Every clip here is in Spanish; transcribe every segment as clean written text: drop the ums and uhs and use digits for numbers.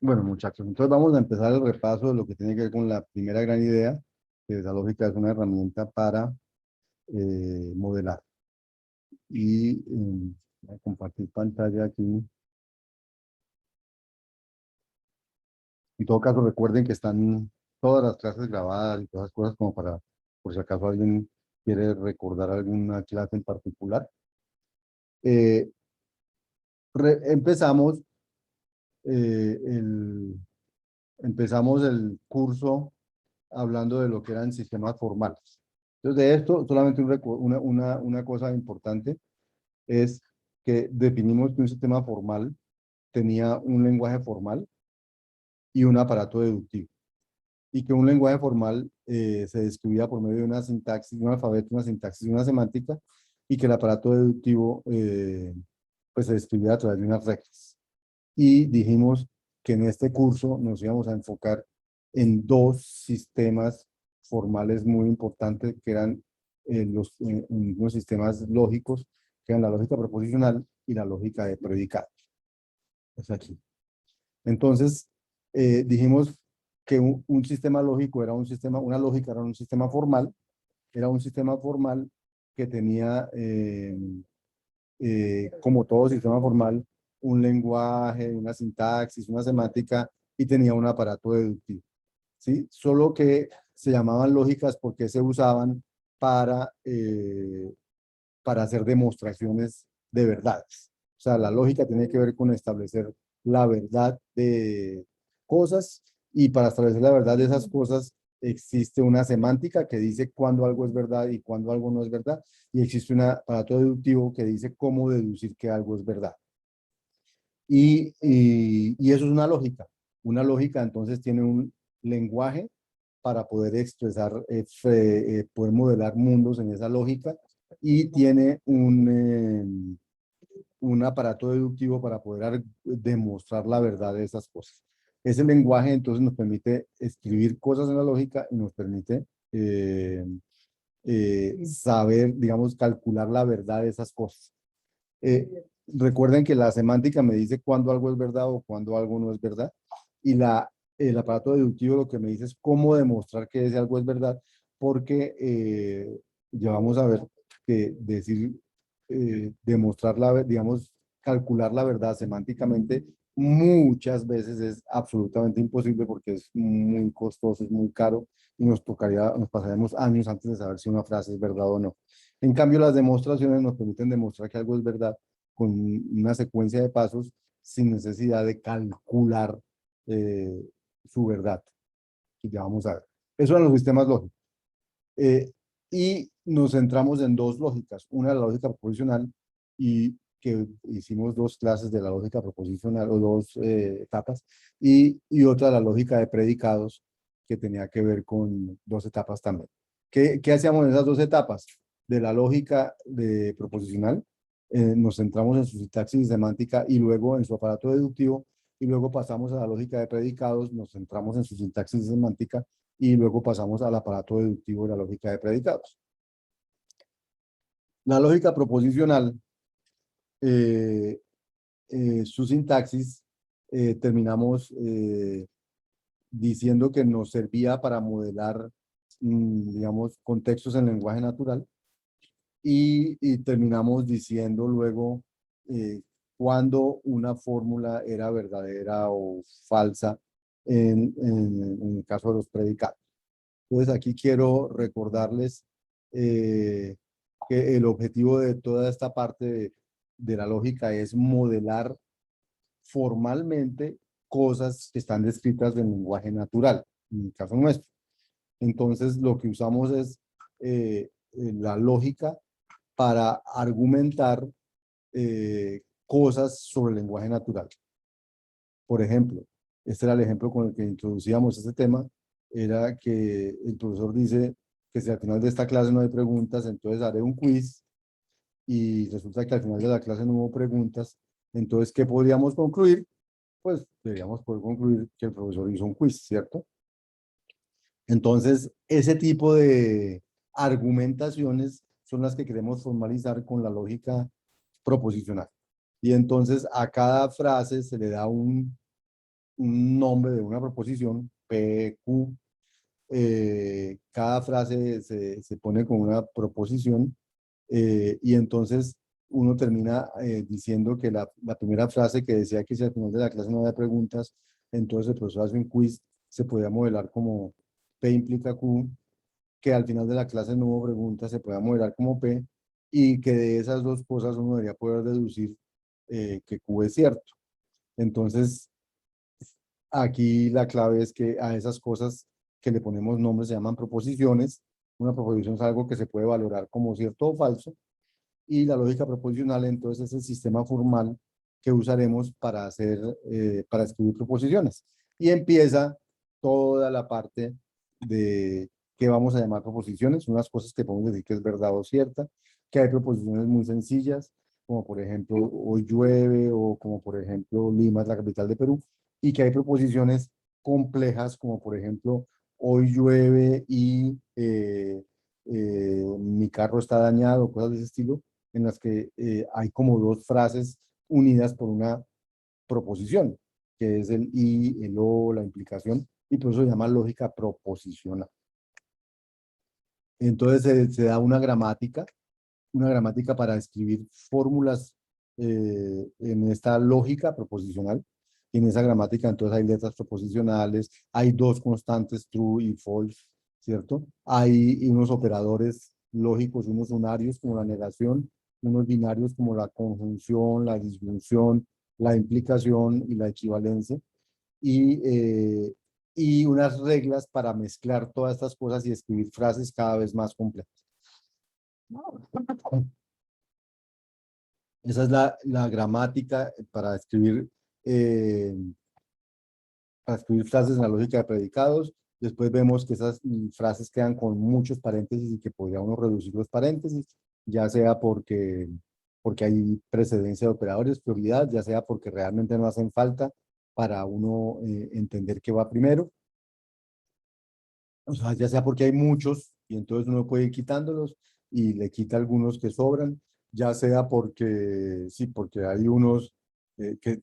Bueno, muchachos, entonces vamos a empezar el repaso de lo que tiene que ver con la primera gran idea, que la lógica es una herramienta para modelar. Y voy a compartir pantalla aquí. En todo caso, recuerden que están todas las clases grabadas y todas las cosas como para, por si acaso alguien quiere recordar alguna clase en particular. Eh, empezamos, eh, el, empezamos el curso hablando de lo que eran sistemas formales. Entonces, de esto, solamente una cosa importante es que definimos que un sistema formal tenía un lenguaje formal y un aparato deductivo, y que un lenguaje formal se describía por medio de una sintaxis, un alfabeto, una sintaxis y una semántica, y que el aparato deductivo pues se describía a través de unas reglas. Y dijimos que en este curso nos íbamos a enfocar en dos sistemas formales muy importantes, que eran unos sistemas lógicos, que eran la lógica proposicional y la lógica de predicado. Es aquí. Entonces, dijimos que un sistema lógico era un sistema, una lógica era un sistema formal que tenía como todo sistema formal, un lenguaje, una sintaxis, una semántica y tenía un aparato deductivo, ¿sí? Solo que se llamaban lógicas porque se usaban para hacer demostraciones de verdades. O sea, la lógica tiene que ver con establecer la verdad de cosas, y para establecer la verdad de esas cosas existe una semántica que dice cuándo algo es verdad y cuándo algo no es verdad, y existe un aparato deductivo que dice cómo deducir que algo es verdad. Y eso es una lógica. Una lógica entonces tiene un lenguaje para poder expresar, poder modelar mundos en esa lógica, y tiene un aparato deductivo para poder demostrar la verdad de esas cosas. Ese lenguaje entonces nos permite escribir cosas en la lógica y nos permite saber, digamos, calcular la verdad de esas cosas. Recuerden que la semántica me dice cuándo algo es verdad o cuándo algo no es verdad, y el aparato deductivo lo que me dice es cómo demostrar que ese algo es verdad, porque ya vamos a ver que decir, demostrar digamos, calcular la verdad semánticamente muchas veces es absolutamente imposible, porque es muy costoso, es muy caro, y nos pasaríamos años antes de saber si una frase es verdad o no. En cambio, las demostraciones nos permiten demostrar que algo es verdad con una secuencia de pasos sin necesidad de calcular eh, su verdad. Y ya vamos a ver. Eso eran los sistemas lógicos. Eh, y nos centramos en dos lógicas. Una, la lógica proposicional, y que hicimos dos clases de la lógica proposicional, o dos etapas, y otra, la lógica de predicados, que tenía que ver con dos etapas también. ¿Qué hacíamos en esas dos etapas? De la lógica de proposicional, nos centramos en su sintaxis semántica y luego en su aparato deductivo, y luego pasamos a la lógica de predicados, nos centramos en su sintaxis semántica, y luego pasamos al aparato deductivo de la lógica de predicados. La lógica proposicional, eh, su sintaxis, terminamos diciendo que nos servía para modelar, digamos, contextos en lenguaje natural, y terminamos diciendo luego cuándo una fórmula era verdadera o falsa en el caso de los predicados. Entonces aquí quiero recordarles eh, que el objetivo de toda esta parte de la lógica es modelar formalmente cosas que están descritas en lenguaje natural, en el caso nuestro. Entonces lo que usamos es la lógica para argumentar cosas sobre el lenguaje natural. Por ejemplo, este era el ejemplo con el que introducíamos este tema, era que el profesor dice que si al final de esta clase no hay preguntas, entonces haré un quiz, y resulta que al final de la clase no hubo preguntas. Entonces, ¿qué podríamos concluir? Pues deberíamos poder concluir que el profesor hizo un quiz, ¿cierto? Entonces, ese tipo de argumentaciones son las que queremos formalizar con la lógica proposicional. Y entonces a cada frase se le da un nombre de una proposición, P, Q. Cada frase se pone con una proposición y entonces uno termina diciendo que la primera frase que decía que si al final de la clase no había preguntas, entonces el profesor hace un quiz, se podía modelar como P implica Q, que al final de la clase no hubo preguntas, se podía modelar como P, y que de esas dos cosas uno debería poder deducir que Q es cierto. Entonces, aquí la clave es que a esas cosas que le ponemos nombres se llaman proposiciones. Una proposición es algo que se puede valorar como cierto o falso, y la lógica proposicional entonces es el sistema formal que usaremos para para escribir proposiciones. Y empieza toda la parte de qué vamos a llamar proposiciones, unas cosas que podemos decir que es verdad o cierta, que hay proposiciones muy sencillas, como por ejemplo hoy llueve, o como por ejemplo Lima es la capital de Perú, y que hay proposiciones complejas, como por ejemplo hoy llueve y mi carro está dañado, cosas de ese estilo, en las que hay como dos frases unidas por una proposición, que es el y, el o, la implicación, y por eso se llama lógica proposicional. Entonces se da una gramática para escribir fórmulas en esta lógica proposicional. Y en esa gramática entonces hay letras proposicionales, hay dos constantes, true y false, ¿cierto? Hay unos operadores lógicos, unos unarios como la negación, unos binarios como la conjunción, la disjunción, la implicación y la equivalencia. Y, y unas reglas para mezclar todas estas cosas y escribir frases cada vez más complejas. Esa es la gramática eh, para escribir frases en la lógica de predicados. Después vemos que esas frases quedan con muchos paréntesis y que podría uno reducir los paréntesis, ya sea porque hay precedencia de operadores, prioridad, ya sea porque realmente no hacen falta para uno entender qué va primero. O sea, ya sea porque hay muchos y entonces uno puede ir quitándolos y le quita algunos que sobran, ya sea porque, sí, porque hay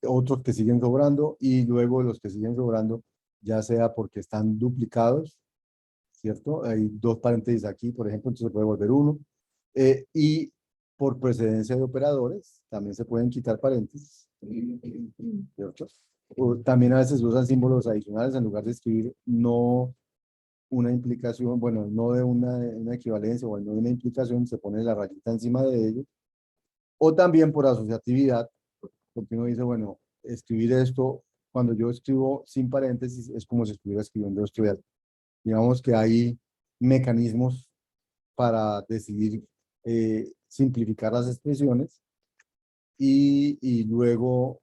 otros que siguen sobrando, y luego los que siguen sobrando, ya sea porque están duplicados, ¿cierto? Hay dos paréntesis aquí, por ejemplo, entonces se puede volver uno. Y por precedencia de operadores, también se pueden quitar paréntesis, ¿cierto? O también a veces usan símbolos adicionales en lugar de escribir no una implicación, bueno, no de una equivalencia o no de una implicación, se pone la rayita encima de ello. O también por asociatividad, porque uno dice, bueno, escribir esto, cuando yo escribo sin paréntesis, es como si estuviera escribiendo esto. Digamos que hay mecanismos para decidir simplificar las expresiones, y luego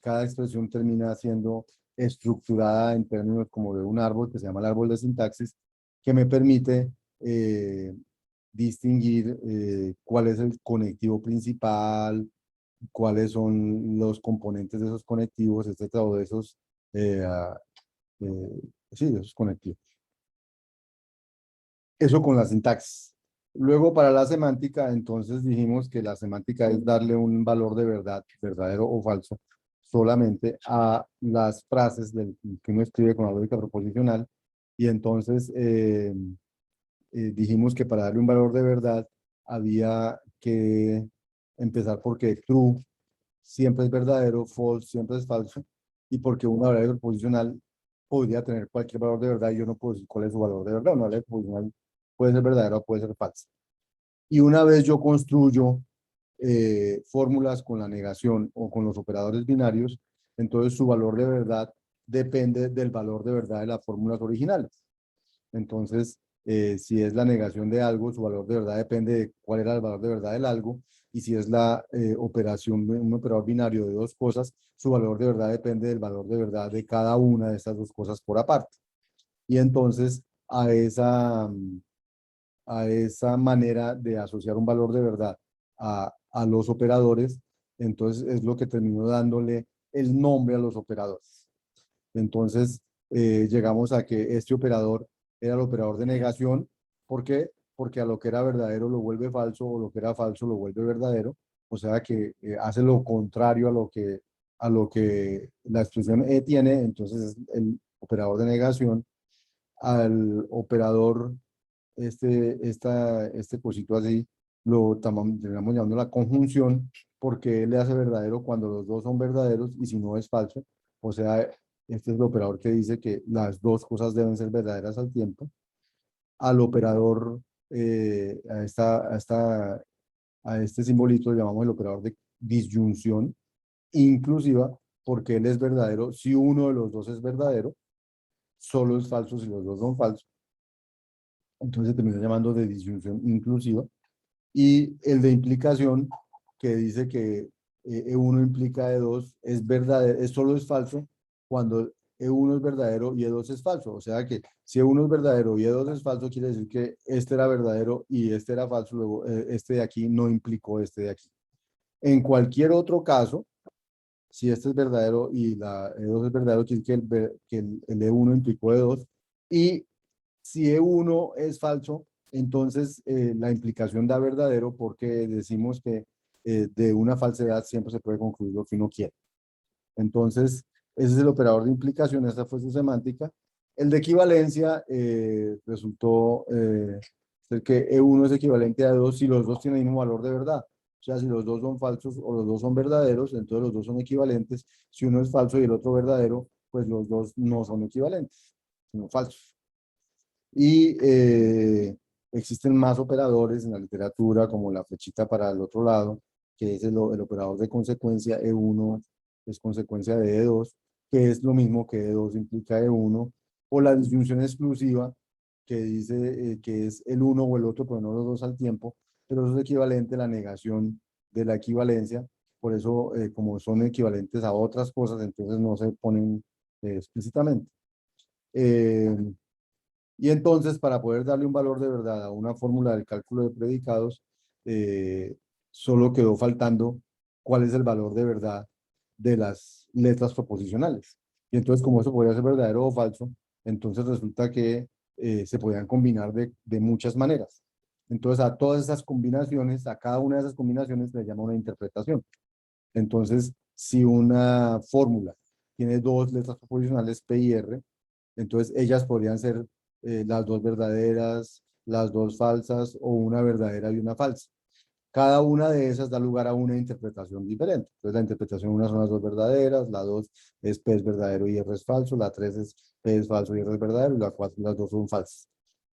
cada expresión termina siendo estructurada en términos como de un árbol que se llama el árbol de sintaxis, que me permite distinguir cuál es el conectivo principal, cuáles son los componentes de esos conectivos, etcétera, o de esos, eh, ah, eh, sí, de esos conectivos. Eso con la sintaxis. Luego, para la semántica, entonces dijimos que la semántica es darle un valor de verdad, verdadero o falso, solamente a las frases que uno escribe con la lógica proposicional. Y entonces dijimos que para darle un valor de verdad había que empezar porque true siempre es verdadero, false siempre es falso, y porque una variable proposicional podría tener cualquier valor de verdad y yo no puedo decir cuál es su valor de verdad. Una variable proposicional puede ser verdadera o puede ser falsa. Y una vez yo construyo fórmulas con la negación o con los operadores binarios, entonces su valor de verdad depende del valor de verdad de las fórmulas originales. Entonces, si es la negación de algo, su valor de verdad depende de cuál era el valor de verdad del algo. Y si es la operación, un operador binario de dos cosas, su valor de verdad depende del valor de verdad de cada una de estas dos cosas por aparte. Y entonces, a esa manera de asociar un valor de verdad a los operadores, entonces es lo que terminó dándole el nombre a los operadores. Entonces, llegamos a que este operador era el operador de negación. ¿Por qué? Porque a lo que era verdadero lo vuelve falso, o lo que era falso lo vuelve verdadero. O sea que hace lo contrario a lo que la expresión E tiene, entonces es el operador de negación, al operador, este cosito así, lo terminamos llamando la conjunción, porque le hace verdadero cuando los dos son verdaderos y si no es falso. O sea, este es el operador que dice que las dos cosas deben ser verdaderas al tiempo. Al operador, a este simbolito le llamamos el operador de disyunción inclusiva, porque él es verdadero si uno de los dos es verdadero, solo es falso si los dos son falsos. Entonces se termina llamando de disyunción inclusiva. Y el de implicación, que dice que E1 implica E2, es verdadero, solo es falso cuando E1 es verdadero y E2 es falso. O sea que si E1 es verdadero y E2 es falso, quiere decir que este era verdadero y este era falso, luego este de aquí no implicó este de aquí. En cualquier otro caso, si este es verdadero y la E2 es verdadero, quiere decir que el E1 implicó E2. Y si E1 es falso, entonces la implicación da verdadero porque decimos que de una falsedad siempre se puede concluir lo que uno quiere. Entonces, ese es el operador de implicación, esa fue su semántica. El de equivalencia resultó ser que E1 es equivalente a E2 si los dos tienen el mismo valor de verdad. O sea, si los dos son falsos o los dos son verdaderos, entonces los dos son equivalentes. Si uno es falso y el otro verdadero, pues los dos no son equivalentes, sino falsos. Y existen más operadores en la literatura, como la flechita para el otro lado, que es el operador de consecuencia. E1 es consecuencia de E2, que es lo mismo que E2 implica E1, o la disyunción exclusiva, que dice que es el uno o el otro, pero no los dos al tiempo, pero eso es equivalente a la negación de la equivalencia. Por eso, como son equivalentes a otras cosas, entonces no se ponen explícitamente. Eh, y entonces, para poder darle un valor de verdad a una fórmula del cálculo de predicados, solo quedó faltando cuál es el valor de verdad de las letras proposicionales. Y entonces, como eso podría ser verdadero o falso, entonces resulta que se podían combinar de muchas maneras. Entonces, a todas esas combinaciones, a cada una de esas combinaciones se le llama una interpretación. Entonces, si una fórmula tiene dos letras proposicionales P y R, entonces ellas podrían ser las dos verdaderas, las dos falsas o una verdadera y una falsa. Cada una de esas da lugar a una interpretación diferente. Entonces la interpretación una son las dos verdaderas, la dos es P es verdadero y R es falso, la tres es P es falso y R es verdadero y la cuatro las dos son falsas.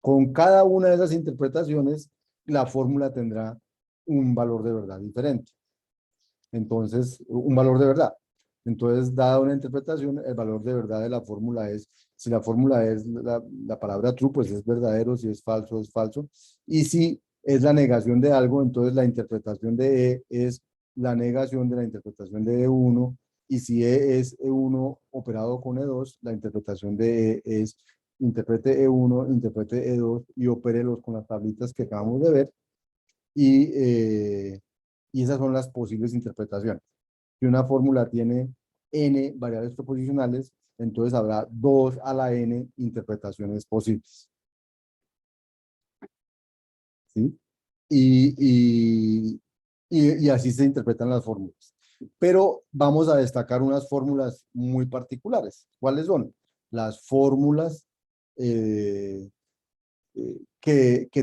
Con cada una de esas interpretaciones, la fórmula tendrá un valor de verdad diferente. Entonces, un valor de verdad. Entonces, dada una interpretación, el valor de verdad de la fórmula es, si la fórmula es la palabra true, pues es verdadero, si es falso, es falso. Y si es la negación de algo, entonces la interpretación de E es la negación de la interpretación de E1. Y si E es E1 operado con E2, la interpretación de E es interprete E1, interprete E2 y opérelos con las tablitas que acabamos de ver. Y esas son las posibles interpretaciones. Si una fórmula tiene n variables proposicionales, entonces habrá 2 a la n interpretaciones posibles. ¿Sí? Y así se interpretan las fórmulas. Pero vamos a destacar unas fórmulas muy particulares. ¿Cuáles son? Las fórmulas que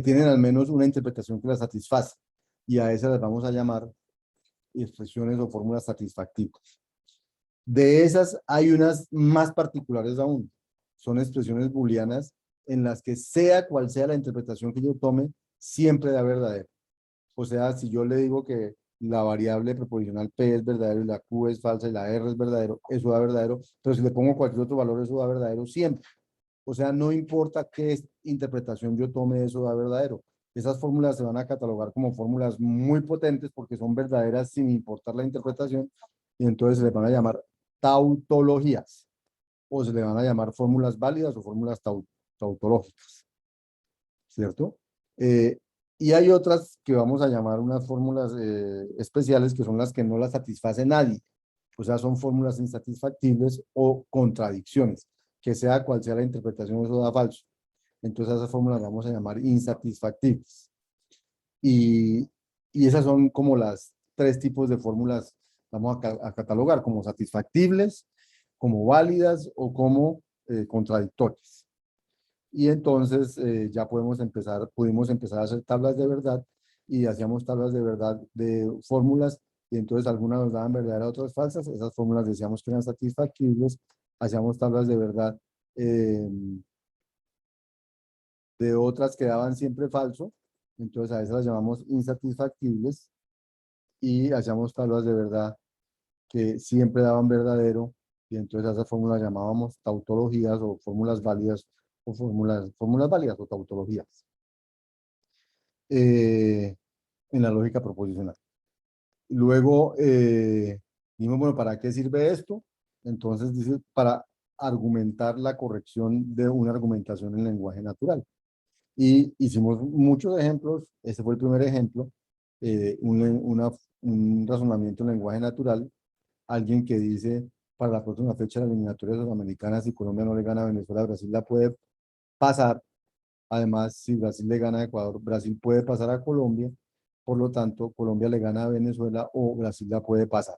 tienen al menos una interpretación que las satisface. Y a esas las vamos a llamar expresiones o fórmulas satisfactivas. De esas hay unas más particulares aún. Son expresiones booleanas en las que sea cual sea la interpretación que yo tome, siempre da verdadero. O sea, si yo le digo que la variable proposicional P es verdadero y la Q es falsa y la R es verdadero, eso da verdadero, pero si le pongo cualquier otro valor, eso da verdadero siempre. O sea, no importa qué interpretación yo tome, eso da verdadero. Esas fórmulas se van a catalogar como fórmulas muy potentes porque son verdaderas sin importar la interpretación y entonces se les van a llamar tautologías o se le van a llamar fórmulas válidas o fórmulas tautológicas, ¿cierto? Eh, y hay otras que vamos a llamar unas fórmulas especiales que son las que no las satisface nadie. O sea, son fórmulas insatisfactibles o contradicciones, que sea cual sea la interpretación, eso da falso. Entonces a esas fórmulas vamos a llamar insatisfactibles. Y, y esas son como las tres tipos de fórmulas vamos a catalogar como satisfactibles, como válidas o como contradictorias. Y entonces ya pudimos empezar a hacer tablas de verdad y hacíamos tablas de verdad de fórmulas y entonces algunas nos daban verdaderas, otras falsas. Esas fórmulas decíamos que eran satisfactibles. Hacíamos tablas de verdad eh, de otras que daban siempre falso. Entonces a esas las llamamos insatisfactibles y hacíamos tablas de verdad que siempre daban verdadero y entonces a esas fórmulas llamábamos tautologías o fórmulas válidas o fórmulas válidas o tautologías en la lógica proposicional. Luego dijimos, bueno, ¿para qué sirve esto? Entonces dice, para argumentar la corrección de una argumentación en lenguaje natural. Y hicimos muchos ejemplos. Este fue el primer ejemplo, un razonamiento en lenguaje natural. Alguien que dice, para la próxima fecha de las eliminatorias sudamericanas, si Colombia no le gana a Venezuela, Brasil la puede pasar. Además, si Brasil le gana a Ecuador, Brasil puede pasar a Colombia. Por lo tanto, Colombia le gana a Venezuela o Brasil la puede pasar.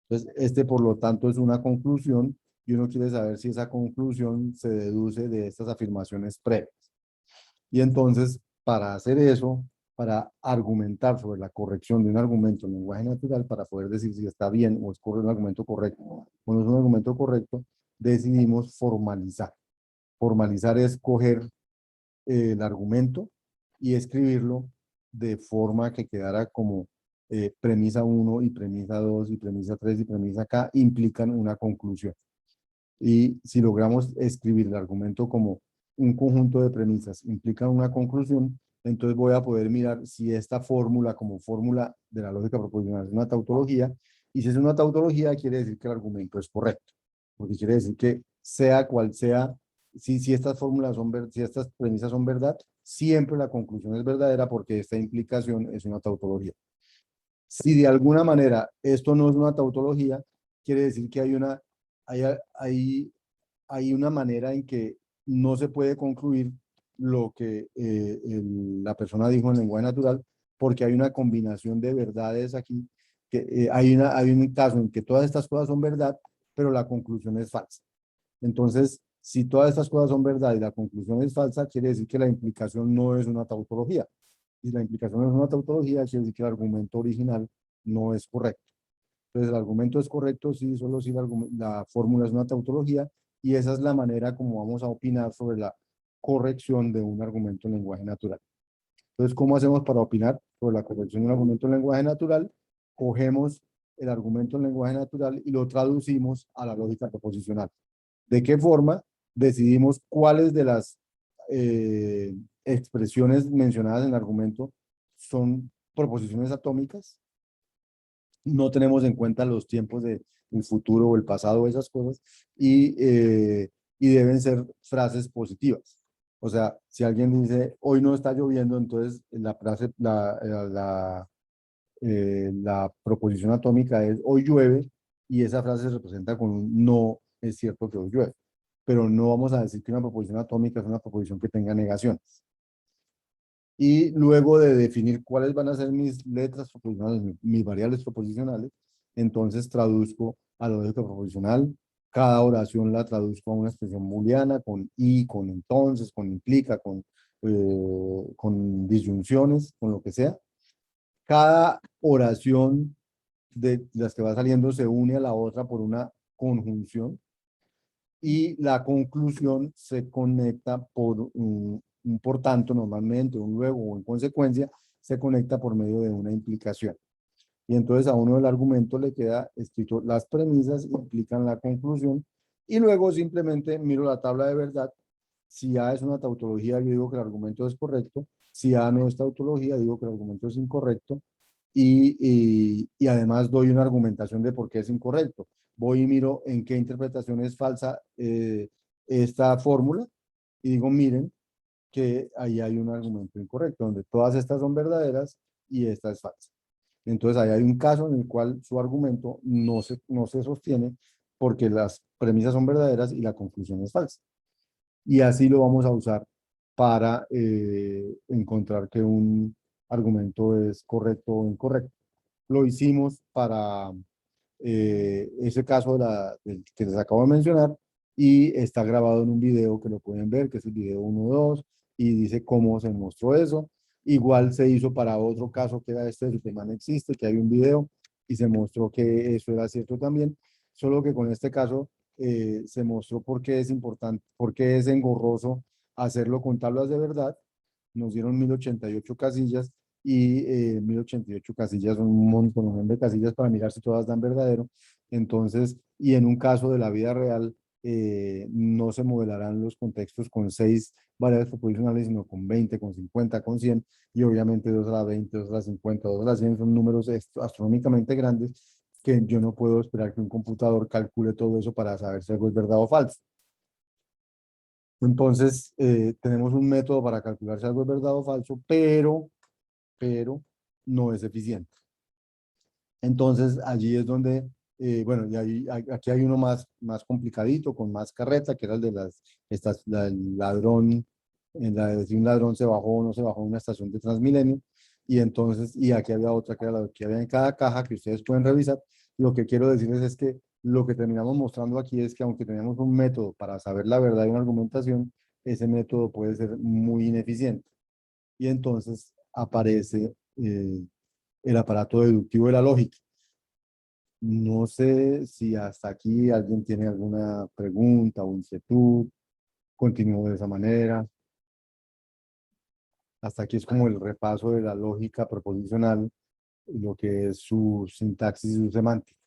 Entonces, por lo tanto, es una conclusión y uno quiere saber si esa conclusión se deduce de estas afirmaciones previas. Y entonces, para hacer eso, para argumentar sobre la corrección de un argumento en lenguaje natural, para poder decir si está bien o es un argumento correcto o no es un argumento correcto, decidimos formalizar. Formalizar es coger el argumento y escribirlo de forma que quedara como premisa 1 y premisa 2 y premisa 3 y premisa K implican una conclusión. Y si logramos escribir el argumento como un conjunto de premisas implica una conclusión, entonces voy a poder mirar si esta fórmula como fórmula de la lógica proposicional es una tautología, y si es una tautología quiere decir que el argumento es correcto, porque quiere decir que sea cual sea, si estas fórmulas si estas premisas son verdad, siempre la conclusión es verdadera porque esta implicación es una tautología. Si de alguna manera esto no es una tautología, quiere decir que hay, hay, hay una manera en que no se puede concluir lo que la persona dijo en lenguaje natural, porque hay una combinación de verdades aquí, que hay un caso en que todas estas cosas son verdad, pero la conclusión es falsa. Entonces, si todas estas cosas son verdad y la conclusión es falsa, quiere decir que la implicación no es una tautología. Y la implicación no es una tautología, quiere decir que el argumento original no es correcto. Entonces, el argumento es correcto, sí, solo si la fórmula es una tautología, y esa es la manera como vamos a opinar sobre la corrección de un argumento en lenguaje natural. Entonces, ¿cómo hacemos para opinar sobre la corrección de un argumento en lenguaje natural? Cogemos el argumento en lenguaje natural y lo traducimos a la lógica proposicional. ¿De qué forma? Decidimos cuáles de las expresiones mencionadas en el argumento son proposiciones atómicas. No tenemos en cuenta los tiempos del futuro o el pasado, esas cosas, y deben ser frases positivas. O sea, si alguien dice, hoy no está lloviendo, entonces la frase, la proposición atómica es, hoy llueve, y esa frase se representa con un no, es cierto que hoy llueve. Pero no vamos a decir que una proposición atómica es una proposición que tenga negaciones. Y luego de definir cuáles van a ser mis letras proposicionales, mis variables proposicionales, entonces traduzco a la lógica proposicional. Cada oración la traduzco a una expresión booleana con y, con entonces, con implica, con disyunciones, con lo que sea. Cada oración de las que va saliendo se une a la otra por una conjunción, y la conclusión se conecta por un por tanto, normalmente, un luego o en consecuencia, se conecta por medio de una implicación. Y entonces a uno del argumento le queda escrito las premisas implican la conclusión, y luego simplemente miro la tabla de verdad. Si A es una tautología, yo digo que el argumento es correcto. Si A no es tautología, digo que el argumento es incorrecto. Y además doy una argumentación de por qué es incorrecto. Voy y miro en qué interpretación es falsa esta fórmula y digo, miren que ahí hay un argumento incorrecto, donde todas estas son verdaderas y esta es falsa. Entonces ahí hay un caso en el cual su argumento no se sostiene porque las premisas son verdaderas y la conclusión es falsa. Y así lo vamos a usar para encontrar que un argumento es correcto o incorrecto. Lo hicimos para ese caso del que les acabo de mencionar y está grabado en un video que lo pueden ver, que es el video 1.2 y dice cómo se mostró eso. Igual se hizo para otro caso que era este de Superman Existe, que hay un video y se mostró que eso era cierto también, solo que con este caso se mostró por qué es importante, por qué es engorroso hacerlo con tablas de verdad. Nos dieron 1088 casillas y 1088 casillas son un montón de casillas para mirar si todas dan verdadero. Entonces, y en un caso de la vida real, no se modelarán los contextos con 6 variables proposicionales, sino con 20, con 50, con 100, y obviamente 2 a la 20, 2 a la 50, 2 a la 100 son números astronómicamente grandes que yo no puedo esperar que un computador calcule todo eso para saber si algo es verdad o falso. Entonces, tenemos un método para calcular si algo es verdad o falso, pero no es eficiente. Entonces, allí es donde, bueno, y aquí hay uno más complicadito, con más carreta, que era el de el ladrón, la de si un ladrón se bajó o no se bajó en una estación de Transmilenio. Y entonces, y aquí había otra que era la que había en cada caja que ustedes pueden revisar. Lo que quiero decirles es que lo que terminamos mostrando aquí es que aunque tenemos un método para saber la verdad de una argumentación, ese método puede ser muy ineficiente. Y entonces aparece el aparato deductivo de la lógica. No sé si hasta aquí alguien tiene alguna pregunta o inquietud. Continúo de esa manera. Hasta aquí es como el repaso de la lógica proposicional, lo que es su sintaxis y su semántica.